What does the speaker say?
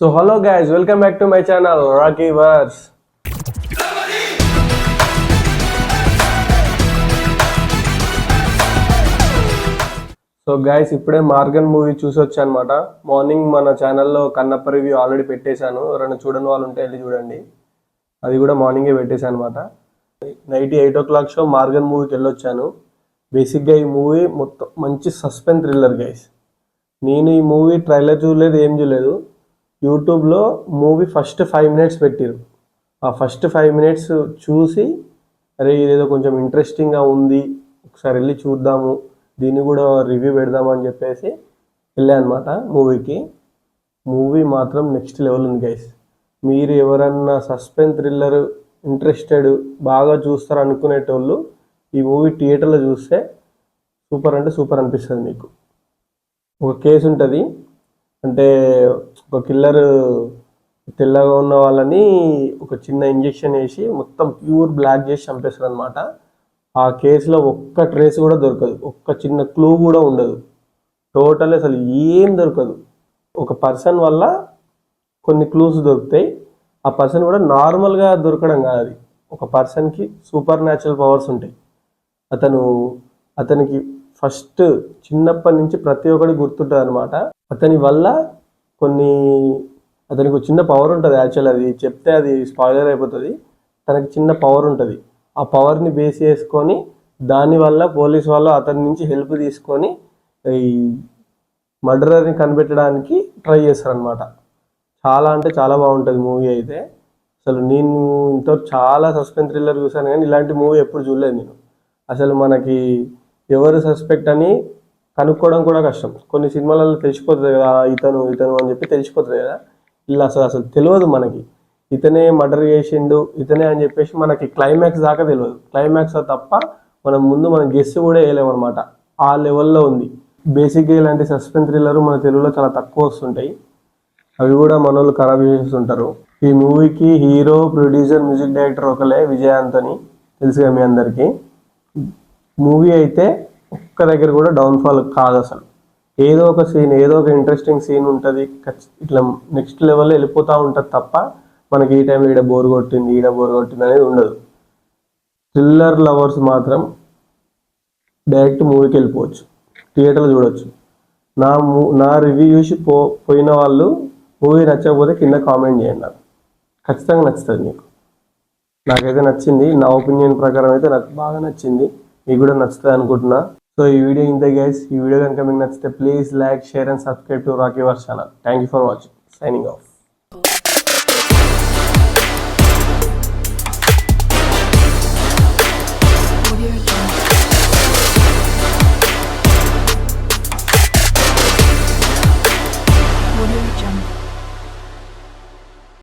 So hello guys, welcome back to my channel Rocky Verse. So guys ఇప్పుడే Morgan movie చూసి వచ్చా అనమాట. Morning మన ఛానల్లో కన్నప్ప రివ్యూ ఆల్రెడీ పెట్టేశాను. ఎవరైనా చూడని వాళ్ళు ఉంటే వెళ్ళి చూడండి. అది కూడా మార్నింగే పెట్టేశాను అనమాట. నైట్ 8 o'clock షో మార్గన్ మూవీకి వెళ్ళొచ్చాను. బేసిక్గా ఈ మూవీ మొత్తం మంచి సస్పెన్స్ థ్రిల్లర్ గైస్. నేను ఈ మూవీ ట్రైలర్ చూడలేదు, ఏం చూడలేదు. యూట్యూబ్లో మూవీ ఫస్ట్ 5 minutes పెట్టిరు. ఆ ఫస్ట్ 5 minutes చూసి అరే ఇదేదో కొంచెం ఇంట్రెస్టింగ్గా ఉంది, ఒకసారి వెళ్ళి చూద్దాము, దీన్ని కూడా రివ్యూ పెడదాము అని చెప్పేసి వెళ్ళా అనమాట మూవీకి. మూవీ మాత్రం నెక్స్ట్ లెవెల్ ఉంది గైస్. మీరు ఎవరన్నా సస్పెన్స్ థ్రిల్లర్ ఇంట్రెస్టెడ్ బాగా చూస్తారు అనుకునేటోళ్ళు ఈ మూవీ థియేటర్లో చూస్తే సూపర్ అంటే సూపర్ అనిపిస్తుంది. మీకు ఒక కేసు ఉంటుంది, అంటే ఒక కిల్లర్ తెల్లగా ఉన్న వాళ్ళని ఒక చిన్న ఇంజెక్షన్ వేసి మొత్తం ప్యూర్ బ్లాక్ చేసి చంపేస్తారు అనమాట. ఆ కేసులో ఒక్క ట్రేస్ కూడా దొరకదు, ఒక్క చిన్న క్లూ కూడా ఉండదు, టోటల్ అసలు ఏం దొరకదు. ఒక పర్సన్ వల్ల కొన్ని క్లూస్ దొరుకుతాయి. ఆ పర్సన్ కూడా నార్మల్గా దొరకడం కాదు, అది ఒక పర్సన్కి సూపర్ న్యాచురల్ పవర్స్ ఉంటాయి. అతనికి ఫస్ట్ చిన్నప్పటి నుంచి ప్రతి ఒక్కటి గుర్తుంటుంది అనమాట. అతని వల్ల అతనికి ఒక చిన్న పవర్ ఉంటుంది. యాక్చువల్ అది చెప్తే అది స్పాయిలర్ అయిపోతుంది. తనకి చిన్న పవర్ ఉంటుంది. ఆ పవర్ని బేస్ చేసుకొని దానివల్ల పోలీస్ వాళ్ళు అతని నుంచి హెల్ప్ తీసుకొని ఈ మర్డరర్ని కనిపెట్టడానికి ట్రై చేస్తారనమాట. చాలా అంటే చాలా బాగుంటుంది మూవీ అయితే. అసలు నేను ఇంతవరకు చాలా సస్పెన్స్ థ్రిల్లర్ చూసాను కానీ ఇలాంటి మూవీ ఎప్పుడు చూడలేదు నేను. అసలు మనకి ఎవరు సస్పెక్ట్ అని కనుక్కోవడం కూడా కష్టం. కొన్ని సినిమాలలో తెలిసిపోతుంది కదా, ఇతను అని చెప్పి తెలిసిపోతుంది కదా. ఇలా అసలు తెలియదు మనకి, ఇతనే మర్డర్ చేసిండు ఇతనే అని చెప్పేసి మనకి క్లైమాక్స్ దాకా తెలియదు. క్లైమాక్స్ తప్ప మనం గెస్ కూడా వేయలేము అనమాట. ఆ లెవెల్లో ఉంది. బేసిక్గా ఇలాంటి సస్పెన్స్ థ్రిల్లర్ మన తెలుగులో చాలా తక్కువ వస్తుంటాయి. అవి కూడా మన వాళ్ళు ఖరాబ్ చేస్తుంటారు. ఈ మూవీకి హీరో, ప్రొడ్యూసర్, మ్యూజిక్ డైరెక్టర్ ఒకలే, విజయ్ ఆంటోనీ, తెలుసుగా మీ అందరికీ. మూవీ అయితే ఒక్క దగ్గర కూడా డౌన్ఫాల్ కాదు అసలు. ఏదో ఒక సీన్, ఏదో ఒక ఇంట్రెస్టింగ్ సీన్ ఉంటుంది, ఇట్లా నెక్స్ట్ లెవెల్లో వెళ్ళిపోతూ ఉంటుంది తప్ప మనకి ఈ టైంలో ఈడ బోర్ కొట్టింది అనేది ఉండదు. థ్రిల్లర్ లవర్స్ మాత్రం డైరెక్ట్ మూవీకి వెళ్ళిపోవచ్చు, థియేటర్లో చూడవచ్చు. నా రివ్యూ చూసి పోయిన వాళ్ళు మూవీ నచ్చకపోతే కింద కామెంట్ చేయండి, నాకు ఖచ్చితంగా నచ్చుతుంది. మీకు నాకైతే నచ్చింది, నా ఒపీనియన్ ప్రకారం అయితే నాకు బాగా నచ్చింది. మీకు కూడా నచ్చుతుంది అనుకుంటున్నా. సో ఈ వీడియో ఇంతే గైస్. ఈ వీడియో కనుక మీకు నచ్చితే please like, share and subscribe to Rocky Verse channel. Thank you for watching. Signing of.